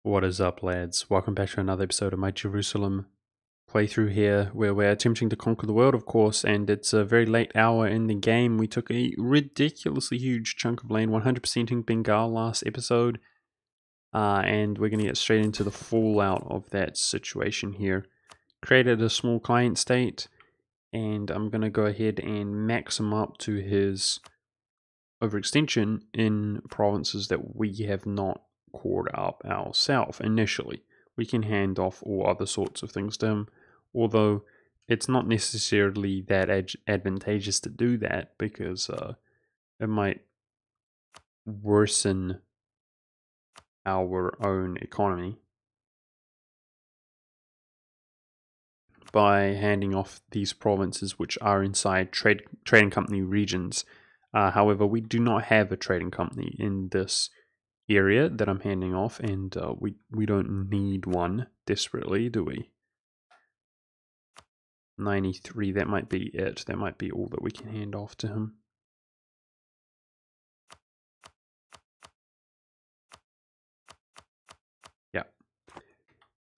What is up, lads? Welcome back to another episode of my Jerusalem playthrough here, where we're attempting to conquer the world, of course, and it's a very late hour in the game. We took a ridiculously huge chunk of land, 100%ing Bengal last episode, and we're going to get straight into the fallout of that situation here. Created a small client state, and I'm going to go ahead and max him up to his overextension in provinces that we have not caught up ourselves initially. We can hand off all other sorts of things to him, although it's not necessarily that advantageous to do that because it might worsen our own economy by handing off these provinces which are inside trading company regions. However, we do not have a trading company in this area that I'm handing off, and we don't need one desperately, do we? 93, that might be it. That might be all that we can hand off to him. Yeah,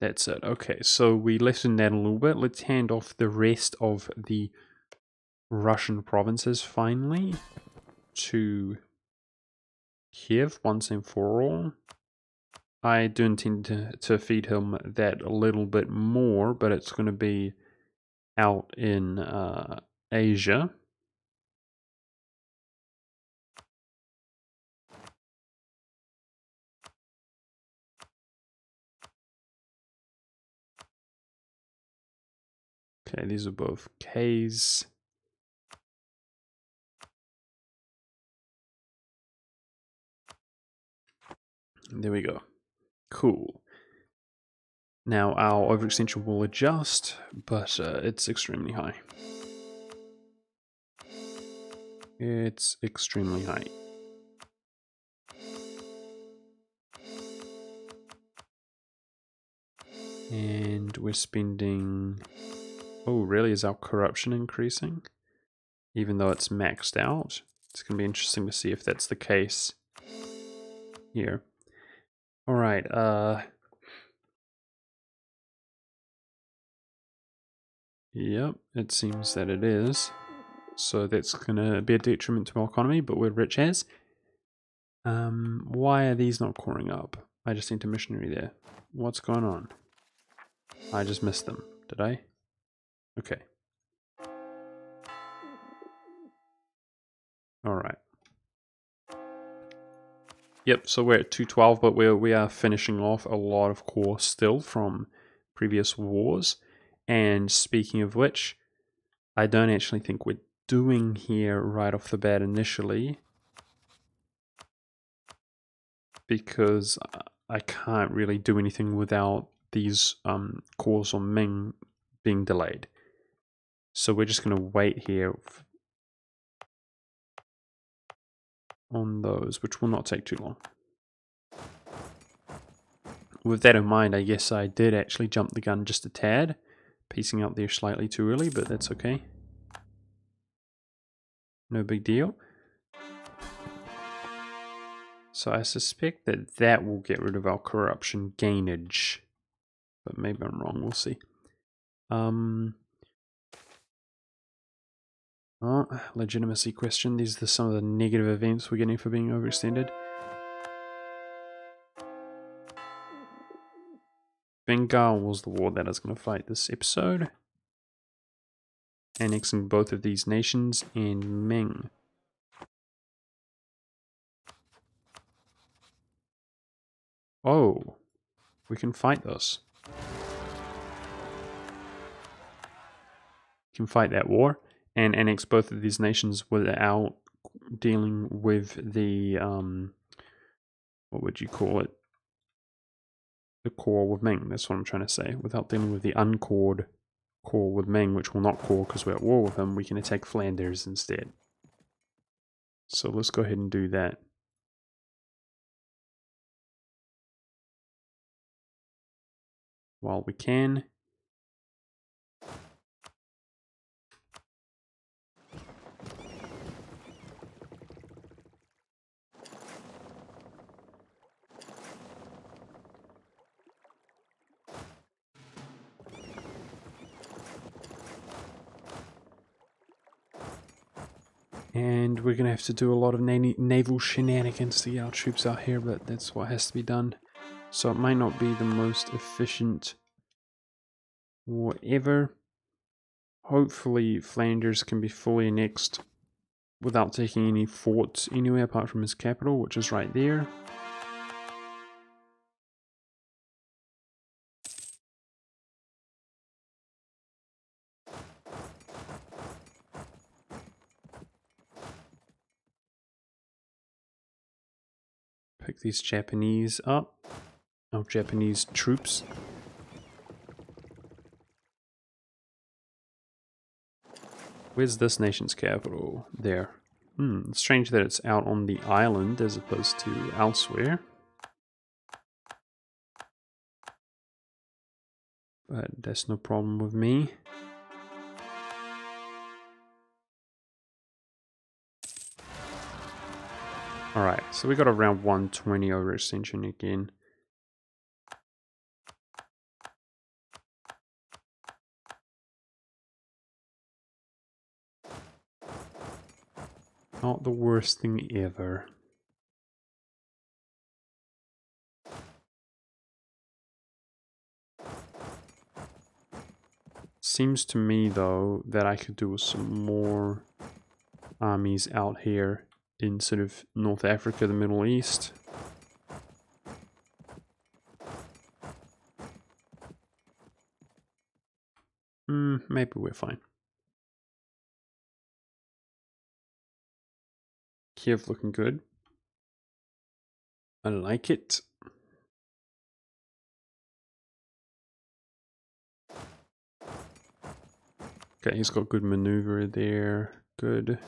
that's it. Okay, so we lessened that a little bit. Let's hand off the rest of the Russian provinces finally to Kiev once and for all. I do intend to feed him that a little bit more, but it's going to be out in Asia. Okay, these are both K's. There we go. Cool. Now our overextension will adjust, but it's extremely high. It's extremely high. And we're spending... Oh, really? Is our corruption increasing? Even though it's maxed out? It's going to be interesting to see if that's the case here. Alright, Yep, it seems that it is. So that's going to be a detriment to our economy, but we're rich as. Why are these not coring up? I just sent a missionary there. What's going on? I just missed them. Did I? Okay. Alright. Yep, so we're at 212, but we are finishing off a lot of core still from previous wars. And speaking of which, I don't actually think we're doing here right off the bat initially, because I can't really do anything without these cores on Ming being delayed. So we're just going to wait here on those, which will not take too long. With that in mind, I guess I did actually jump the gun just a tad, piecing out there slightly too early, but that's okay. No big deal. So I suspect that that will get rid of our corruption gainage, but maybe I'm wrong, we'll see. Legitimacy question. These are some of the negative events we're getting for being overextended. Bengal was the war that I was going to fight this episode. Annexing both of these nations and Ming. Oh, we can fight this. We can fight that war and annex both of these nations without dealing with the, what would you call it? The core with Ming, that's what I'm trying to say. Without dealing with the uncored core with Ming, which will not core because we're at war with him, we can attack Flanders instead. So let's go ahead and do that. While we can. And we're going to have to do a lot of naval shenanigans to get our troops out here, but that's what has to be done. So it might not be the most efficient whatever. Hopefully Flanders can be fully annexed without taking any forts anywhere apart from his capital, which is right there. Pick these Japanese up. Oh, Japanese troops. Where's this nation's capital? There. It's strange that it's out on the island as opposed to elsewhere. But that's no problem with me. Alright, so we got around 120 overextension again. Not the worst thing ever. Seems to me though that I could do with some more armies out here in sort of North Africa, the Middle East. Maybe we're fine. Kiev looking good. I like it. Okay, he's got good maneuver there. Good.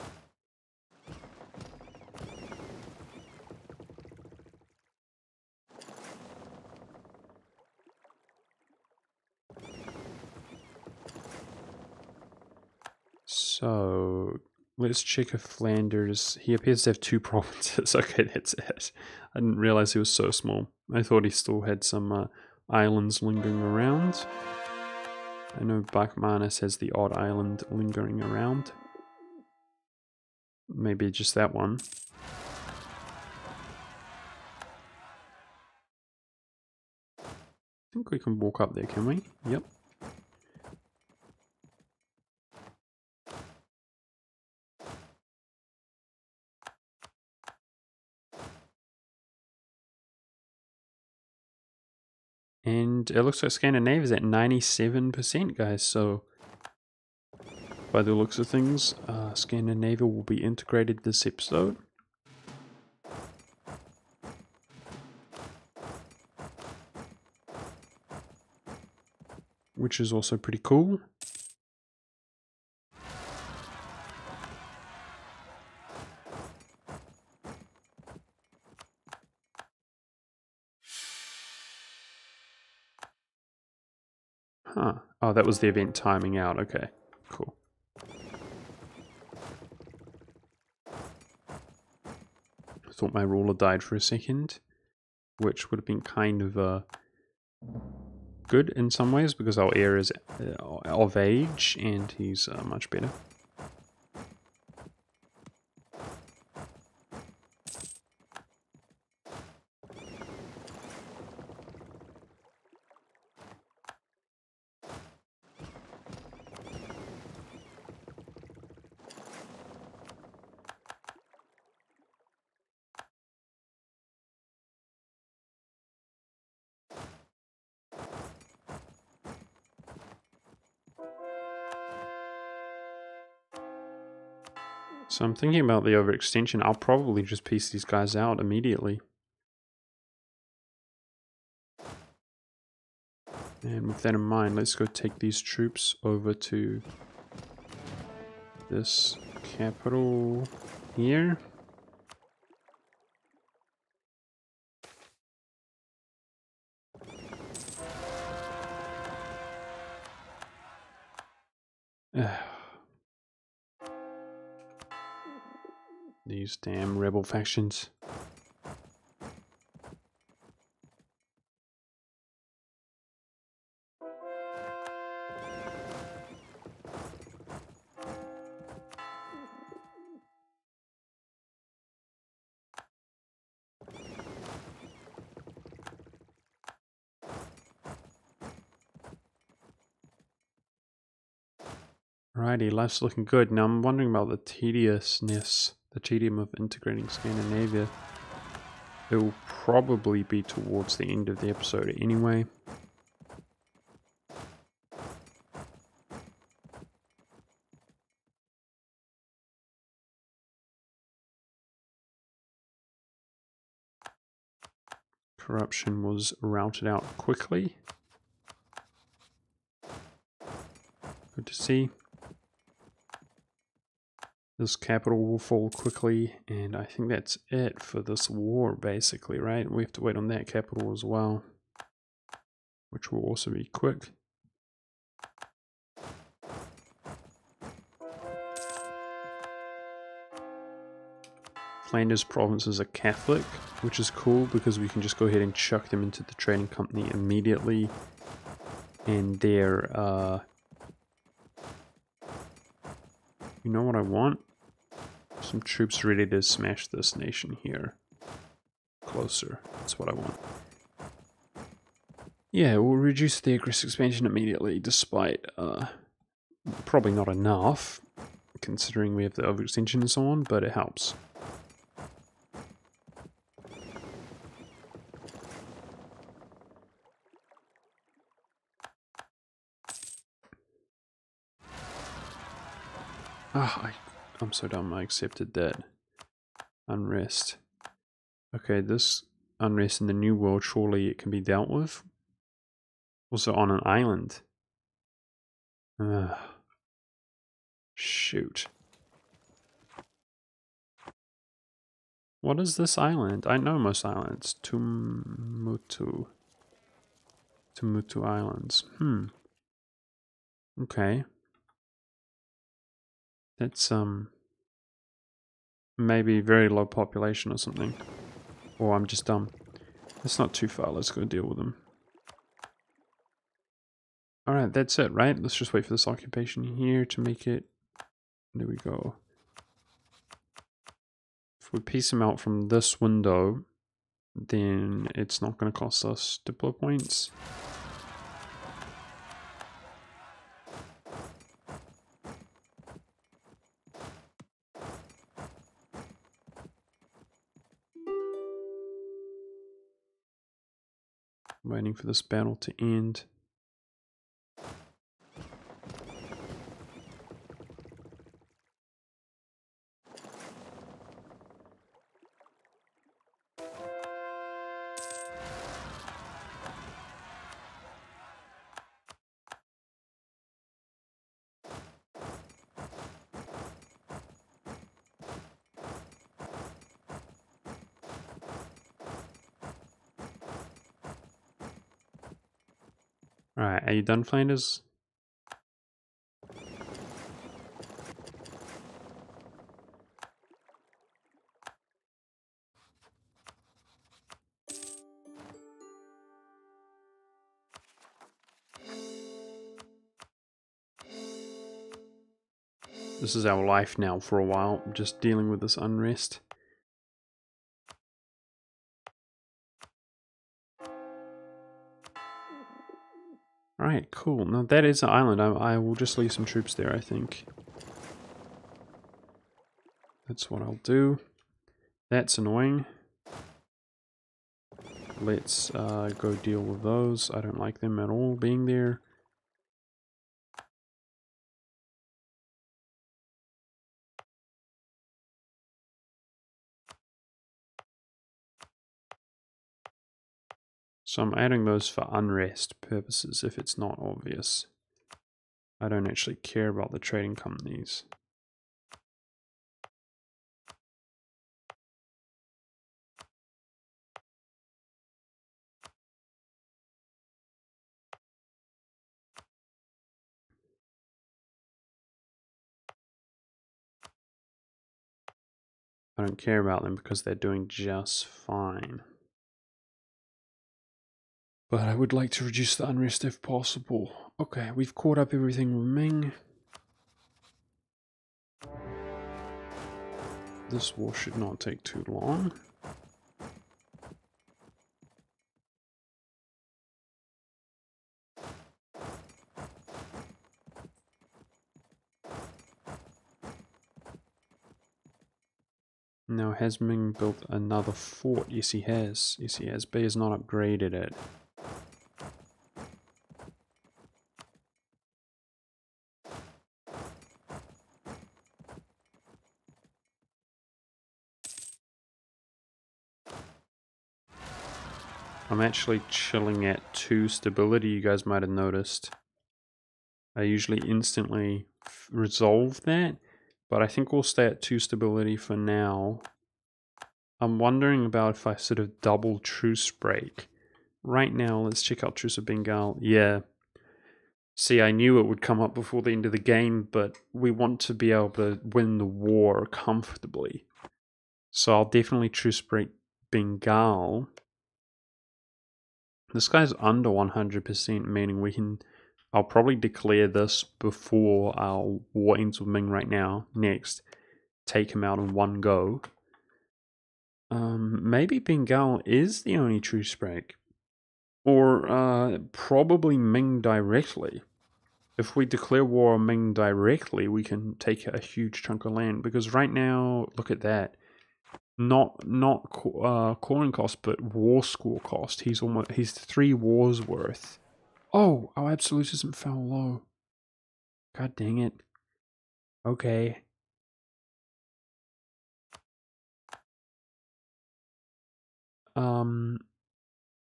So, let's check if Flanders... He appears to have 2 provinces. Okay, that's it. I didn't realize he was so small. I thought he still had some islands lingering around. I know Bachmanus has the odd island lingering around. Maybe just that one. I think we can walk up there, can we? Yep. And it looks like Scandinavia is at 97%, guys, so by the looks of things, Scandinavia will be integrated this episode. Which is also pretty cool. Huh. Oh, that was the event timing out. Okay, cool. I thought my ruler died for a second, which would have been kind of good in some ways because our heir is of age and he's much better. So I'm thinking about the overextension. I'll probably just piece these guys out immediately. And with that in mind, let's go take these troops over to this capital here. These damn rebel factions. Alrighty, life's looking good. Now I'm wondering about the tediousness, the tedium of integrating Scandinavia. It will probably be towards the end of the episode anyway. Corruption was routed out quickly. Good to see. This capital will fall quickly, and I think that's it for this war, basically, right? We have to wait on that capital as well, which will also be quick. Flanders provinces are Catholic, which is cool because we can just go ahead and chuck them into the trading company immediately, and they're, you know what I want? Some troops ready to smash this nation here. Closer. That's what I want. Yeah, we'll reduce the aggressive expansion immediately, despite probably not enough, considering we have the overextension and so on, but it helps. I'm so dumb, I accepted that. Unrest. Okay, this unrest in the New World, surely it can be dealt with. Also on an island. Shoot. What is this island? I know most islands. Tumutu Islands. Okay. That's maybe very low population or something. Or I'm just dumb. It's not too far, let's go deal with them. Alright, that's it, right? Let's just wait for this occupation here to make it. There we go. If we piece them out from this window, then it's not going to cost us diplo points. Waiting for this battle to end. Alright, are you done, Flanders? This is our life now for a while, just dealing with this unrest. Alright, cool. Now that is an island. I will just leave some troops there, I think. That's what I'll do. That's annoying. Let's go deal with those. I don't like them at all being there. So I'm adding those for unrest purposes if it's not obvious. I don't actually care about the trading companies. I don't care about them because they're doing just fine. But I would like to reduce the unrest if possible. Okay, we've caught up everything with Ming. This war should not take too long. Now, has Ming built another fort? Yes, he has. Yes, he has. But he has not upgraded it. I'm actually chilling at 2 stability, you guys might have noticed. I usually instantly resolve that, but I think we'll stay at 2 stability for now. I'm wondering about if I sort of double Truce break. Right now, let's check out Truce of Bengal. Yeah. See, I knew it would come up before the end of the game, but we want to be able to win the war comfortably. So I'll definitely Truce break Bengal. This guy's under 100%, meaning we can... I'll probably declare this before our war ends with Ming right now. Next, take him out in one go. Maybe Bengal is the only truce break. Or probably Ming directly. If we declare war on Ming directly, we can take a huge chunk of land. Because right now, look at that. Not calling cost, but war score cost. He's 3 wars worth. Oh, our absolutism fell low. God dang it. Okay.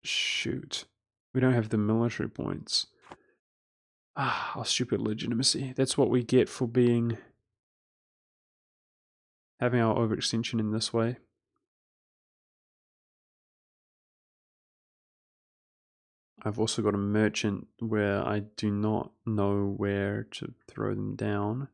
Shoot. We don't have the military points. Ah, our stupid legitimacy. That's what we get for having our overextension in this way. I've also got a merchant where I do not know where to throw them down.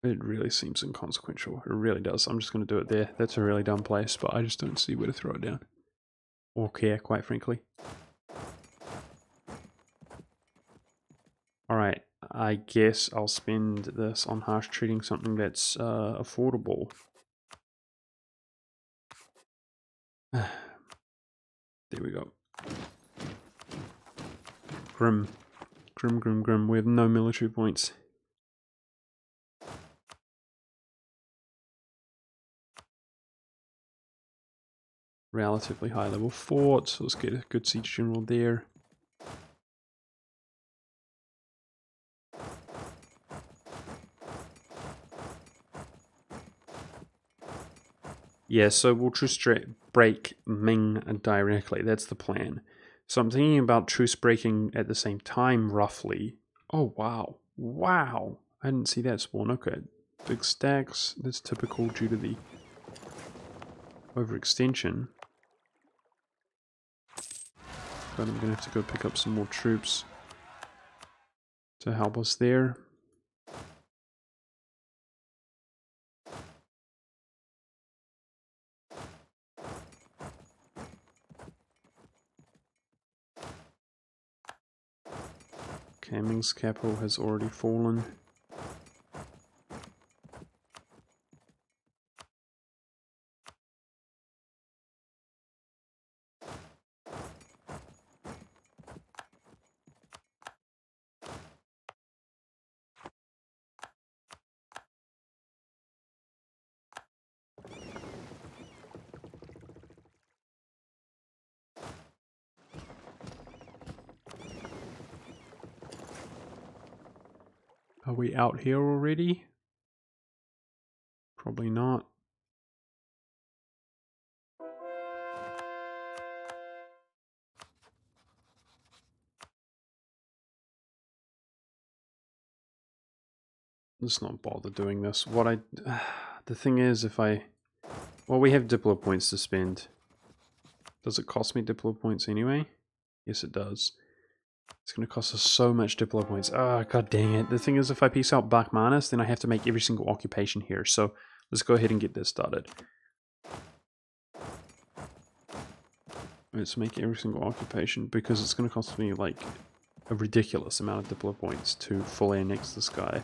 It really seems inconsequential. It really does. I'm just going to do it there. That's a really dumb place, but I just don't see where to throw it down. Or care, quite frankly. Alright, I guess I'll spend this on harsh treating something that's affordable. There we go. Grim. Grim, grim, grim. We have no military points. Relatively high level fort, so let's get a good siege general there. Yeah, so we'll truce break Ming directly. That's the plan. So I'm thinking about truce breaking at the same time, roughly. Oh, wow. Wow. I didn't see that spawn. Okay. Big stacks. That's typical due to the overextension. But I'm going to have to go pick up some more troops to help us there. Okay, Ming's capital has already fallen. Are we out here already? Probably not. Let's not bother doing this. The thing is, well, we have Diplo points to spend. Does it cost me Diplo points anyway? Yes, it does. It's going to cost us so much Diplo points. Ah, god dang it. The thing is, if I piece out Bachmanis, then I have to make every single occupation here. So let's go ahead and get this started. Let's make every single occupation, because it's going to cost me like a ridiculous amount of Diplo points to fully annex this guy.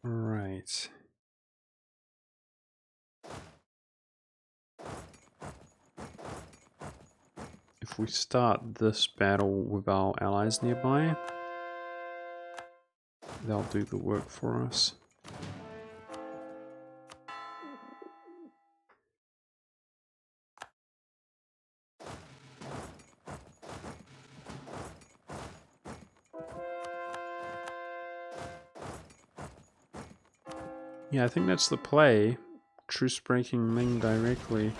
Right. If we start this battle with our allies nearby, they'll do the work for us. Yeah, I think that's the play. Truce breaking Ming directly.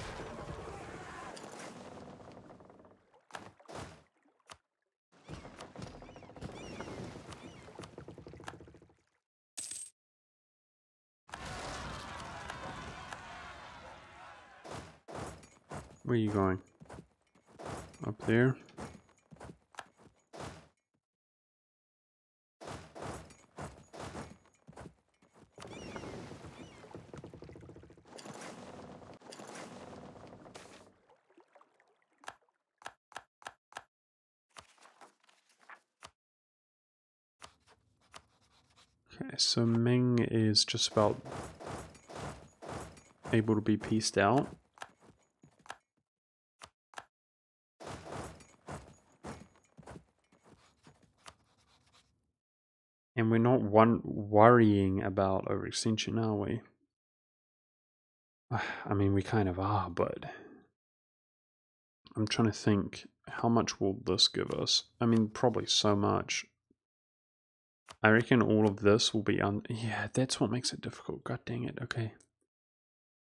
Where are you going? Up there? Okay, so Ming is just about able to be pieced out. And we're not worrying about overextension, are we? I mean, we kind of are, but I'm trying to think, how much will this give us? I mean, probably so much. I reckon all of this will be yeah, that's what makes it difficult. God dang it. Okay.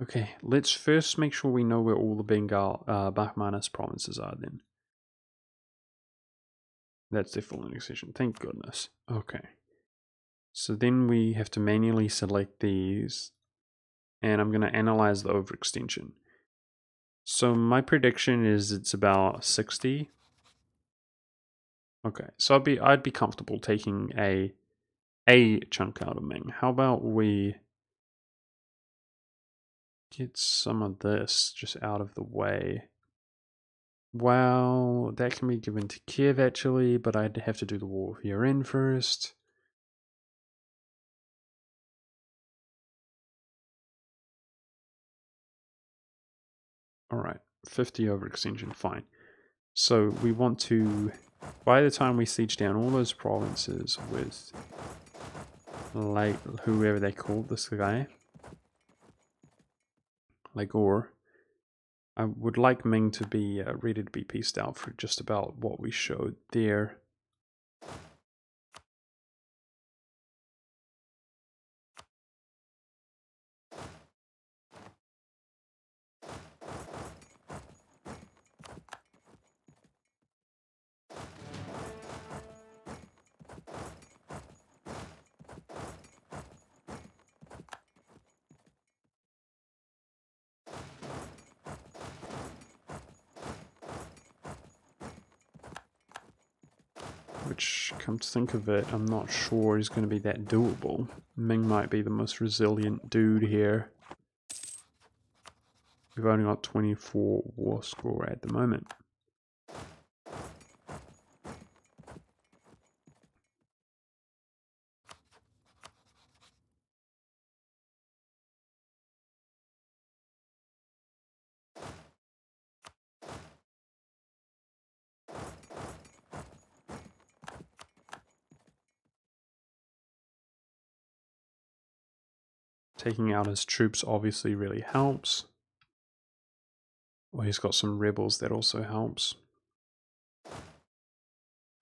Okay, let's first make sure we know where all the Bengal, Bahmanis provinces are then. That's their full annexation. Thank goodness. Okay. So then we have to manually select these, and I'm going to analyze the overextension. So my prediction is it's about 60. Okay, so I'd be comfortable taking a chunk out of Ming. How about we get some of this just out of the way? Well, that can be given to Kiev actually, but I'd have to do the war with Yaren first. Alright, 50 overextension, fine. So we want to, by the time we siege down all those provinces with, like, whoever they call this guy, like Or, I would like Ming to be ready to be pieced out for just about what we showed there. Which, come to think of it, I'm not sure is going to be that doable. Ming might be the most resilient dude here. We've only got 24 war score at the moment. Taking out his troops obviously really helps. Well, he's got some rebels, that also helps.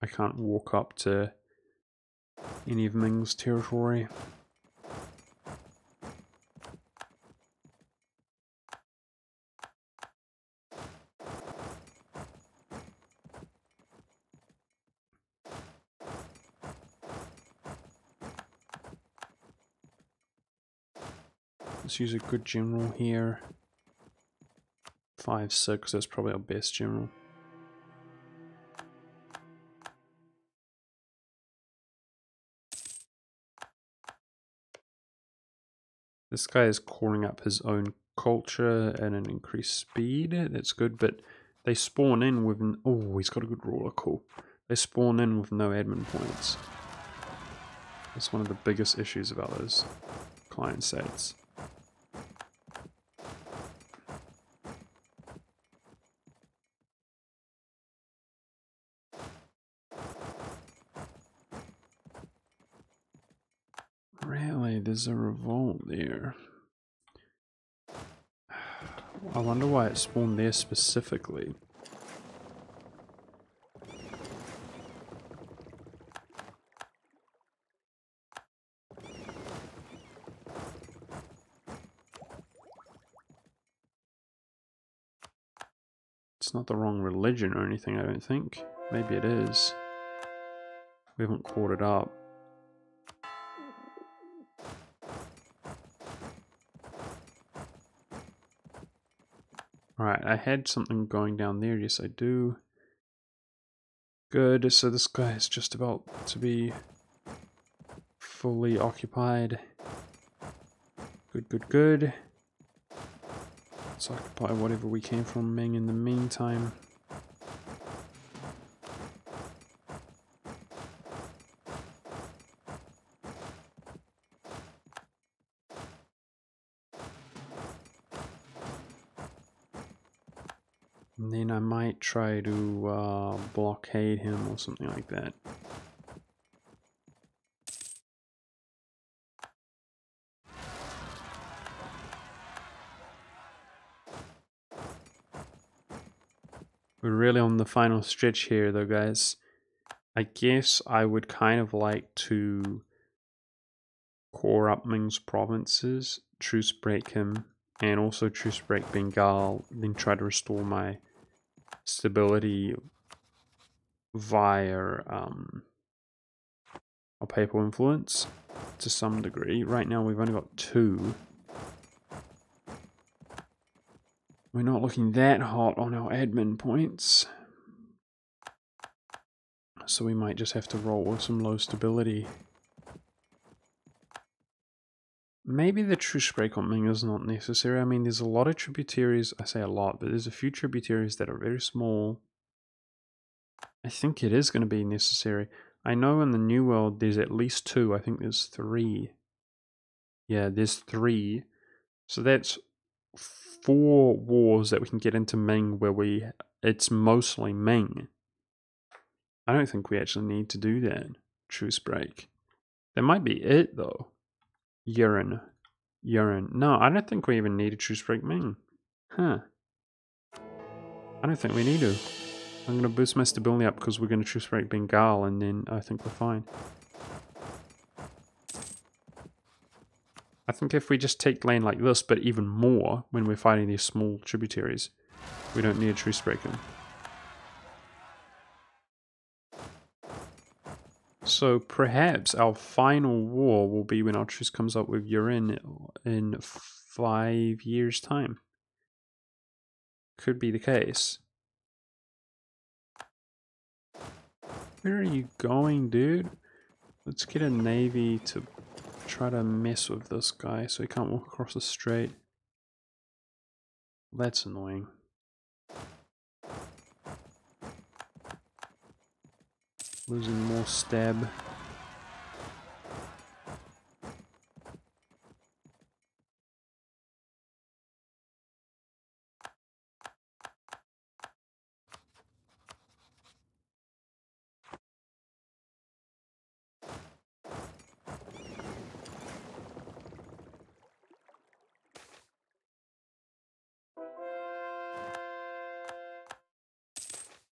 I can't walk up to any of Ming's territory. Let's use a good general here. 5-6, that's probably our best general. This guy is calling up his own culture and an increased speed. That's good, but they spawn in with... Oh, he's got a good ruler, cool. They spawn in with no admin points. That's one of the biggest issues about those client sites. Really, there's a revolt there. I wonder why it spawned there specifically. It's not the wrong religion or anything, I don't think. Maybe it is. We haven't caught it up. Right, I had something going down there. Yes, I do. Good, so this guy is just about to be fully occupied. Good, good, good. Let's occupy whatever we came from Ming in the meantime. And then I might try to blockade him or something like that. We're really on the final stretch here though, guys. I guess I would kind of like to core up Ming's provinces, truce break him, and also truce break Bengal, then try to restore my stability via a papal influence to some degree. Right now we've only got 2. We're not looking that hot on our admin points. So we might just have to roll with some low stability. Maybe the truce break on Ming is not necessary. I mean, there's a lot of tributaries. I say a lot, but there's a few tributaries that are very small. I think it is going to be necessary. I know in the New World there's at least 2. I think there's 3. Yeah, there's 3. So that's 4 wars that we can get into Ming where it's mostly Ming. I don't think we actually need to do that. Truce break. That might be it though. Urine. No, I don't think we even need a truce break Ming. Huh. I don't think we need to. I'm going to boost my stability up because we're going to truce break Bengal and then I think we're fine. I think if we just take land like this, but even more when we're fighting these small tributaries, we don't need a truce breaker. So perhaps our final war will be when our truce comes up with Urin in 5 years' time. Could be the case. Where are you going, dude? Let's get a navy to try to mess with this guy so he can't walk across the strait. That's annoying. Losing more stab.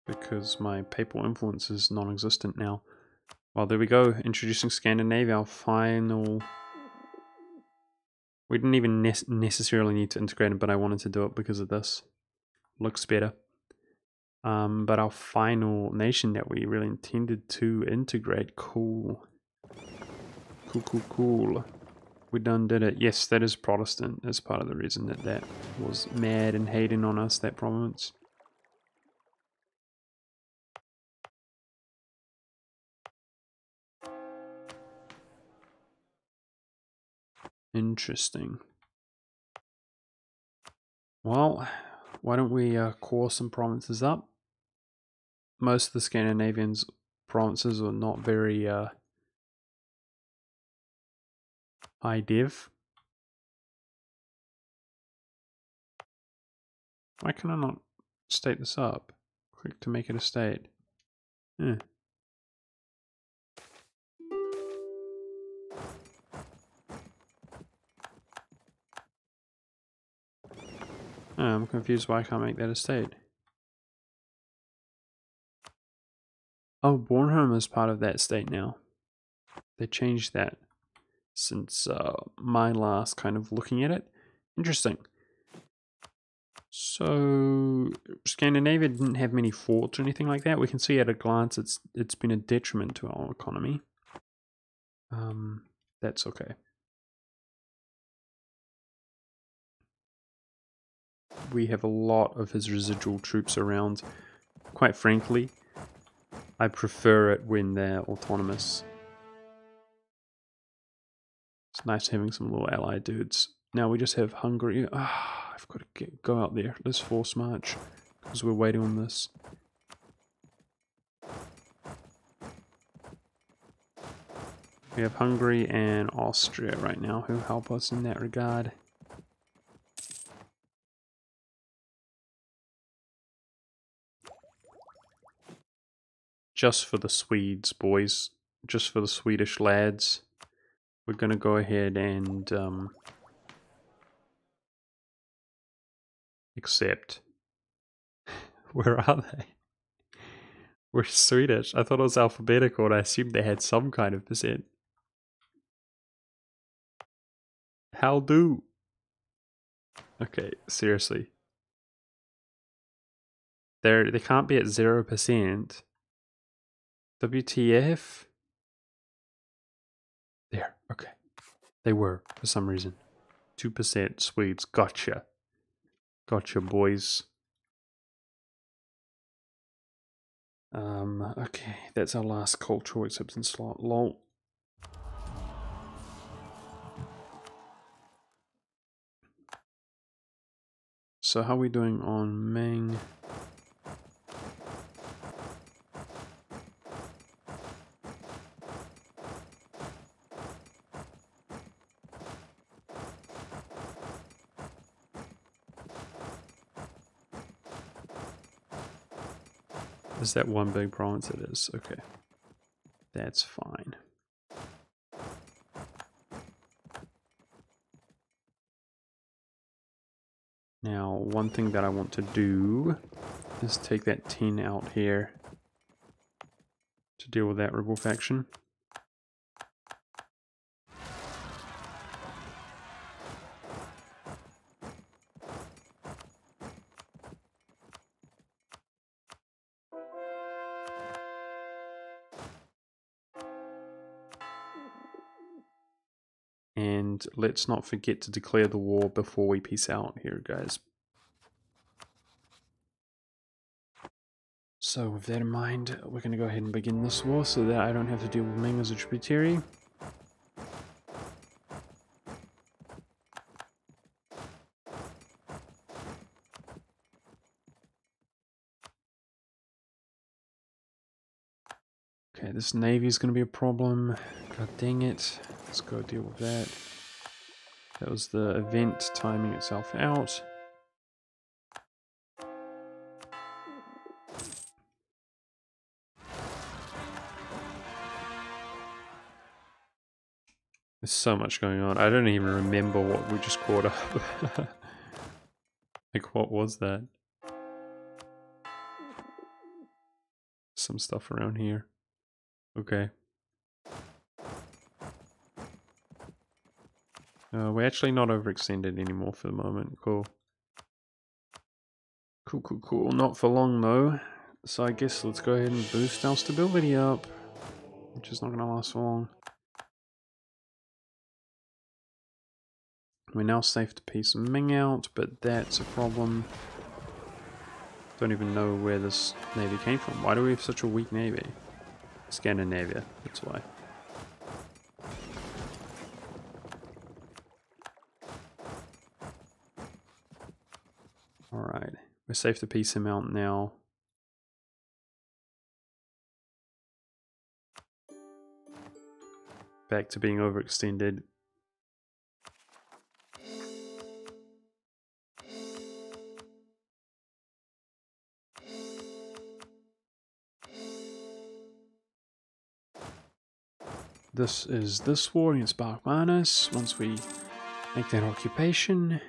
Because my papal influence is non-existent now. Well, there we go. Introducing Scandinavia, our final... We didn't even necessarily need to integrate it, but I wanted to do it because of this. Looks better. But our final nation that we really intended to integrate, cool. Cool. We done did it. Yes, that is Protestant. That's part of the reason that was mad and hating on us, that province. Interesting. Well, why don't we core some provinces up? Most of the Scandinavian provinces are not very High div. Why can I not state this up? Click to make it a state. Yeah. Oh, I'm confused why I can't make that a state. Oh, Bornholm is part of that state now. They changed that since my last kind of looking at it. Interesting. So Scandinavia didn't have many forts or anything like that. We can see at a glance it's been a detriment to our economy. That's okay. We have a lot of his residual troops around. Quite frankly, I prefer it when they're autonomous. It's nice having some little allied dudes. Now we just have Hungary. I've got to go out there. Let's force march because we're waiting on this. We have Hungary and Austria right now who help us in that regard. Just for the Swedes, boys. Just for the Swedish lads. We're going to go ahead and accept. Where are they? We're Swedish. I thought it was alphabetical and I assumed they had some kind of percent. How do? Okay, seriously. They can't be at 0%. WTF? There, okay. They were, for some reason. 2% Swedes. Gotcha. Gotcha, boys. Okay, that's our last cultural acceptance slot. Lol. So how are we doing on Ming? Is that one big province? It is. Okay. That's fine. Now, one thing that I want to do is take that 10 out here to deal with that rebel faction. And let's not forget to declare the war before we peace out here, guys. So with that in mind, we're going to go ahead and begin this war so that I don't have to deal with Ming as a tributary. Okay, this navy is going to be a problem. God dang it. Let's go deal with that. That was the event timing itself out. There's so much going on. I don't even remember what we just caught up. Like, what was that? Some stuff around here. Okay. We're actually not overextended anymore for the moment. Cool. Cool, cool, cool. Not for long though. So I guess let's go ahead and boost our stability up. Which is not going to last for long. We're now safe to peace Ming out, but that's a problem. Don't even know where this navy came from. Why do we have such a weak navy? Scandinavia, that's why. Alright, we're safe to peace him out now. Back to being overextended. this is this war against Bark Manus. Once we make that occupation,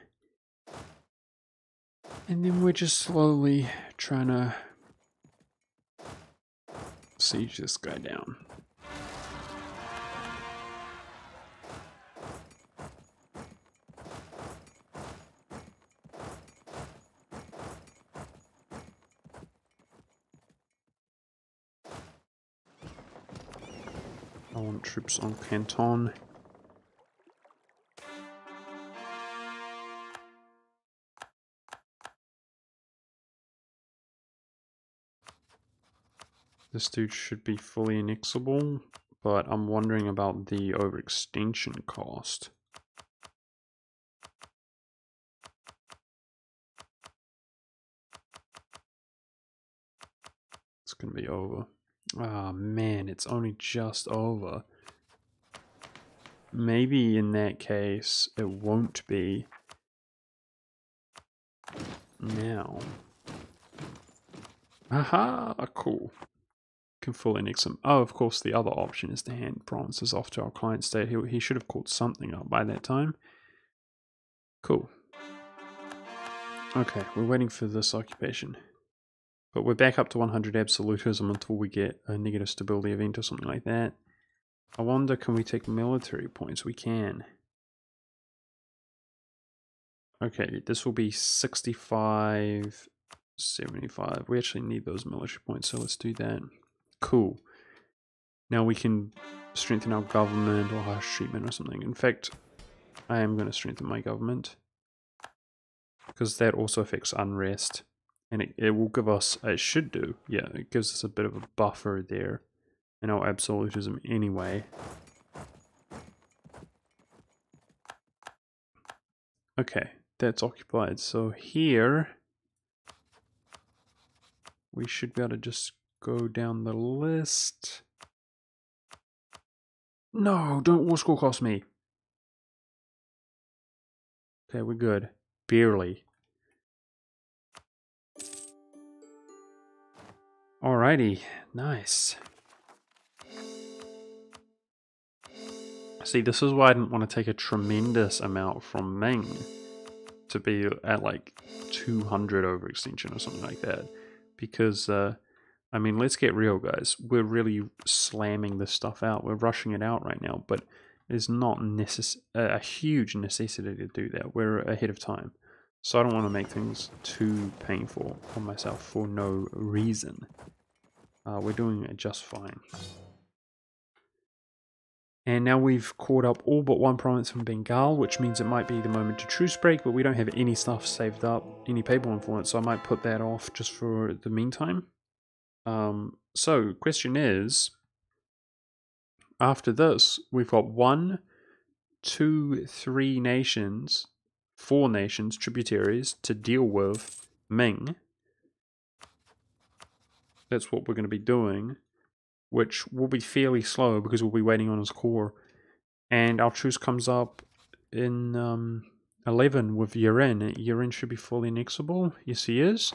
and then we're just slowly trying to siege this guy down. I want troops on Canton. This dude should be fully annexable, but I'm wondering about the overextension cost. It's gonna be over. Ah, man, it's only just over. Maybe in that case, it won't be now. Aha, cool. Can fully annex him. Oh, of course, the other option is to hand provinces off to our client state. He should have called something up by that time. Cool. Okay, we're waiting for this occupation. But we're back up to 100 absolutism until we get a negative stability event or something like that. I wonder, can we take military points? We can. Okay, this will be 65, 75. We actually need those military points, so let's do that. Cool. Now we can strengthen our government or harsh treatment or something. In fact, I am going to strengthen my government, because that also affects unrest. And it will give us, it should do, yeah, it gives us a bit of a buffer there in our absolutism anyway. Okay, that's occupied. So here, we should be able to just go down the list. No, don't war score cost me. Okay, we're good. Barely. Alrighty, nice. See, this is why I didn't want to take a tremendous amount from Ming to be at like 200 overextension or something like that. Because, I mean, let's get real, guys. We're really slamming this stuff out. We're rushing it out right now, but there's not a huge necessity to do that. We're ahead of time. So I don't want to make things too painful on myself for no reason. We're doing it just fine. And now we've caught up all but one province from Bengal, which means it might be the moment to truce break, but we don't have any stuff saved up, any papal influence, so I might put that off just for the meantime. So, question is, after this, we've got 1, 2, 3 nations, 4 nations, tributaries, to deal with Ming. That's what we're going to be doing, which will be fairly slow because we'll be waiting on his core. And our truce comes up in 11 with Yeren. Yeren should be fully annexable. Yes, he is.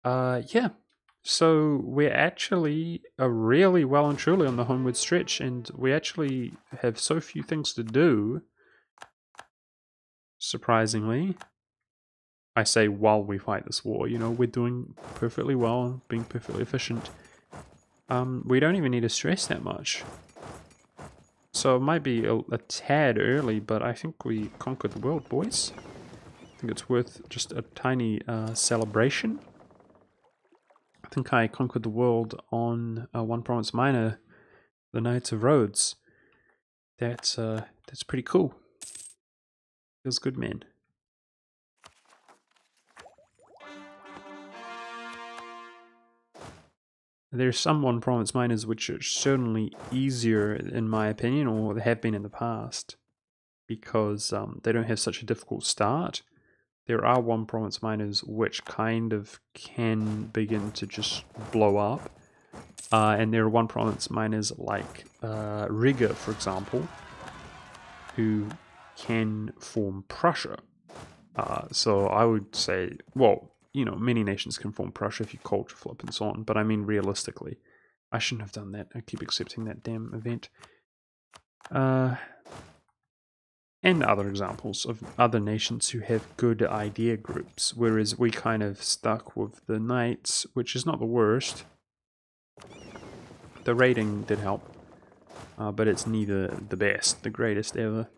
Yeah. So we're actually really well and truly on the homeward stretch, and we actually have so few things to do. Surprisingly. I say while we fight this war, you know, we're doing perfectly well, being perfectly efficient. We don't even need to stress that much. So it might be a tad early, but I think we conquered the world, boys. I think it's worth just a tiny celebration. I think I conquered the world on 1 Province Minor, the Knights of Rhodes. That's pretty cool. Feels good, man. There's some 1 Province Minors which are certainly easier, in my opinion, or they have been in the past, because they don't have such a difficult start. There are 1 Province Minors which kind of can begin to just blow up. And there are 1 Province Minors like Riga, for example, who can form Prussia. So I would say, well, you know, many nations can form Prussia if you culture flip and so on, but I mean realistically. I shouldn't have done that. I keep accepting that damn event. And other examples of other nations who have good idea groups, whereas we kind of stuck with the knights, which is not the worst. The rating did help, but it's neither the best, the greatest ever.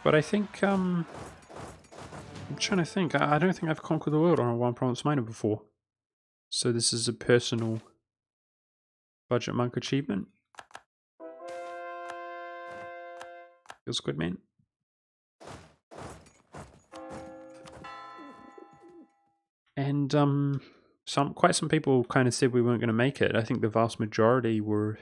But I think, I'm trying to think, I don't think I've conquered the world on a one province miner before. So this is a personal Budgetmonk achievement. Feels good, man. And quite some people kind of said we weren't going to make it. I think the vast majority were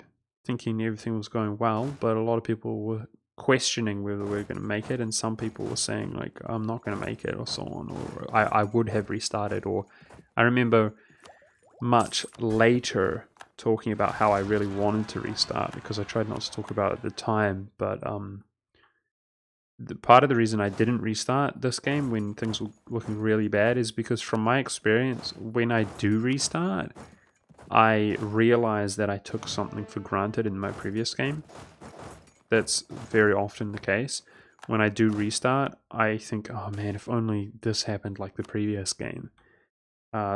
thinking everything was going well, but a lot of people were questioning whether we were going to make it, and some people were saying like, I'm not going to make it, or so on, or I would have restarted. Or I remember much later talking about how I really wanted to restart, because I tried not to talk about it at the time, but the part of the reason I didn't restart this game when things were looking really bad is because from my experience, when I do restart, I realize that I took something for granted in my previous game. That's very often the case. When I do restart, I think, oh man, if only this happened like the previous game.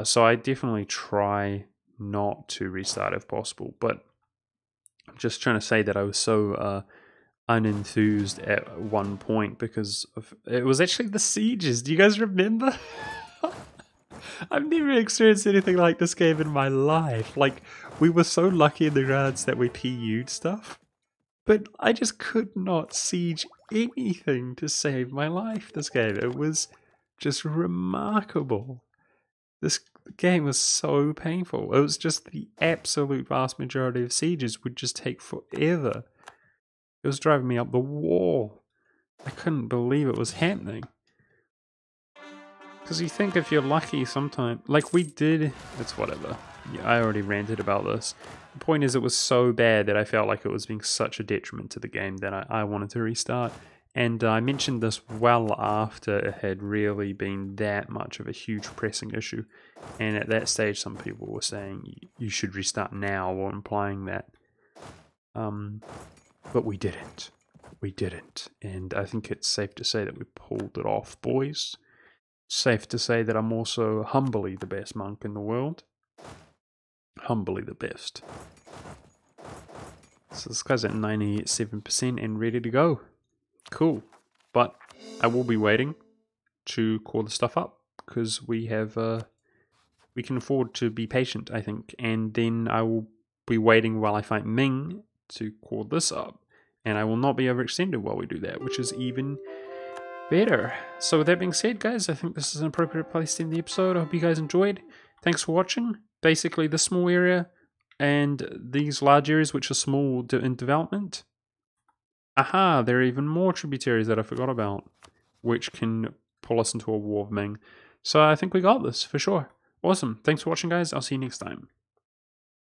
So I definitely try not to restart if possible, but I'm just trying to say that I was so unenthused at one point because it was actually the sieges. Do you guys remember? I've never experienced anything like this game in my life. Like, we were so lucky in the rounds that we PU'd stuff, but I just could not siege anything to save my life this game. It was just remarkable. This game was so painful. It was just the absolute vast majority of sieges would just take forever. It was driving me up the wall. I couldn't believe it was happening. Because you think if you're lucky sometime, like we did, it's whatever. Yeah, I already ranted about this. The point is it was so bad that I felt like it was being such a detriment to the game that I wanted to restart. And I mentioned this well after it had really been that much of a huge pressing issue. And at that stage some people were saying you should restart now, or implying that. But we didn't. We didn't. And I think it's safe to say that we pulled it off, boys. Safe to say that I'm also humbly the best monk in the world. Humbly the best. So this guy's at 97% and ready to go. Cool. But I will be waiting to call the stuff up, because we have we can afford to be patient, I think. And then I will be waiting while I find Ming to call this up, and I will not be overextended while we do that, which is even better. So with that being said, guys, I think this is an appropriate place to end the episode. I hope you guys enjoyed. Thanks for watching. Basically, the small area and these large areas which are small in development. Aha, there are even more tributaries that I forgot about, which can pull us into a war of Ming. So I think we got this for sure. Awesome. Thanks for watching, guys. I'll see you next time.